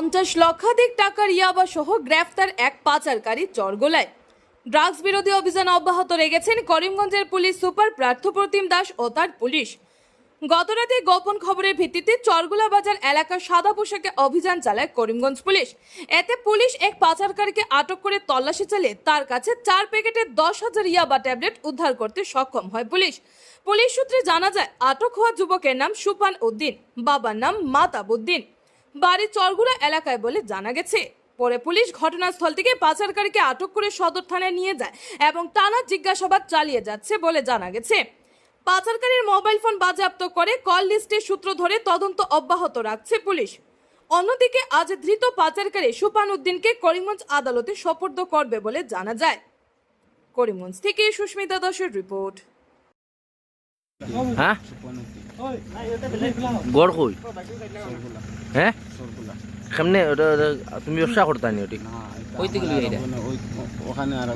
50 লক্ষাধিক টাকার ইয়াবা সহ গ্রেফতার এক পাচারকারী চরগোলায়। ড্রাগস বিরোধী অভিযান অব্যাহত রেখেছেন করিমগঞ্জের পুলিশ সুপার পার্থপ্রতিম দাস ও তার পুলিশ। গতরাতে গোপন খবরের ভিত্তিতে চরগোলা বাজার এলাকার সাদা পোশাকে অভিযান চালায় করিমগঞ্জ পুলিশ। এতে পুলিশ এক পাচারকারীকে আটক করে তল্লাশি চালিয়ে তার কাছে 4 প্যাকেটের 10,000 ইয়াবা ট্যাবলেট উদ্ধার করতে সক্ষম হয় পুলিশ। পুলিশ সূত্রে জানা যায়, আটক হওয়া যুবকের নাম সুপান উদ্দিন, বাবার নাম মাতাবুদ্দিন, বাড়ি চরগোলা এলাকায় বলে জানা গেছে। পরে পুলিশ ঘটনাস্থল থেকে পাচারকারীকে আটক করে সদর থানায় নিয়ে যায় এবং টানা জিজ্ঞাসাবাদ চালিয়ে যাচ্ছে বলে জানা গেছে। পাচারকারীর মোবাইল ফোন বাজেয়াপ্ত করে কল লিস্টের সূত্র ধরে তদন্ত অব্যাহত রাখছে পুলিশ। অন্যদিকে আজ ধৃত পাচারকারী সুপান উদ্দিনকে করিমগঞ্জ আদালতে সোপর্দ করবে বলে জানা যায়। করিমগঞ্জ থেকে সুস্মিতা দাসের রিপোর্ট। হ্যাঁ গড় কই হ্যাঁ কেমনে তুমি ব্যবসা করতা নি ওটি ওখানে আর